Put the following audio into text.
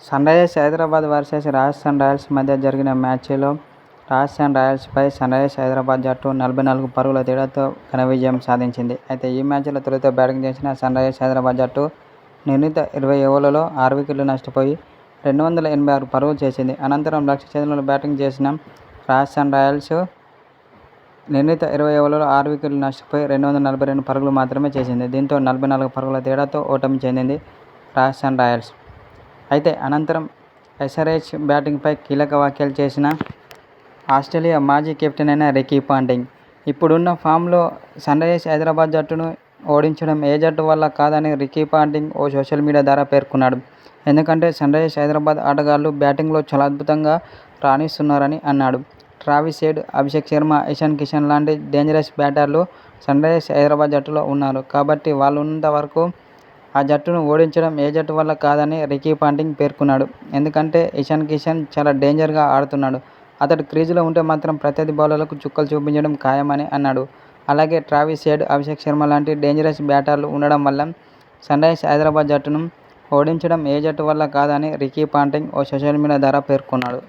Sunrisers Hyderabad versus Rajasthan Royals మధ్య జరిగిన మ్యాచ్లో రాజస్థాన్ రాయల్స్పై సన్‌రైజర్స్ హైదరాబాద్ జట్టు 44 పరుగుల తేడాతో ఘన విజయం సాధించింది. అయితే ఈ మ్యాచ్లో తొలుత బ్యాటింగ్ చేసిన సన్‌రైజర్స్ హైదరాబాద్ జట్టు నిర్ణీత 20 ఓవర్లలో 6 వికెట్లు నష్టపోయి 286 పరుగులు చేసింది. అనంతరం లక్ష్య ఛేదనలో బ్యాటింగ్ చేసిన రాజస్థాన్ రాయల్స్ నిర్ణీత 20 ఓవర్లలో 6 వికెట్లు నష్టపోయి 242 పరుగులు మాత్రమే చేసింది. దీంతో 44 పరుగుల తేడాతో ఓటమి చెందింది రాజస్థాన్ రాయల్స్. అయితే అనంతరం ఎస్ఆర్హెచ్ బ్యాటింగ్పై కీలక వ్యాఖ్యలు చేసిన ఆస్ట్రేలియా మాజీ కెప్టెన్ అయిన రికీ పాంటింగ్, ఇప్పుడున్న ఫామ్లో సన్‌రైజర్స్ హైదరాబాద్ జట్టును ఓడించడం ఏ జట్టు వల్ల కాదని రికీ పాంటింగ్ ఓ సోషల్ మీడియా ద్వారా పేర్కొన్నాడు. ఎందుకంటే సన్‌రైజర్స్ హైదరాబాద్ ఆటగాళ్లు బ్యాటింగ్లో చాలా అద్భుతంగా రాణిస్తున్నారని అన్నాడు. ట్రావిస్ హెడ్, అభిషేక్ శర్మ, ఇషాన్ కిషన్ లాంటి డేంజరస్ బ్యాటర్లు సన్‌రైజర్స్ హైదరాబాద్ జట్టులో ఉన్నారు. కాబట్టి వాళ్లున్నంత వరకు ఆ జట్టును ఓడించడం ఏ జట్టు వల్ల కాదని రికీ పాంటింగ్ పేర్కొన్నాడు. ఎందుకంటే ఇషాన్ కిషన్ చాలా డేంజర్గా ఆడుతున్నాడు. అతడు క్రీజులో ఉంటే మాత్రం ప్రత్యర్థి బౌలర్లకు చుక్కలు చూపించడం ఖాయమని అన్నాడు. అలాగే ట్రావిస్ హెడ్, అభిషేక్ శర్మ లాంటి డేంజరస్ బ్యాటర్లు ఉండడం వల్ల సన్‌రైజర్స్ హైదరాబాద్ జట్టును ఓడించడం ఏ జట్టు వల్ల కాదని రికీ పాంటింగ్ ఓ సోషల్ మీడియా ద్వారా పేర్కొన్నాడు.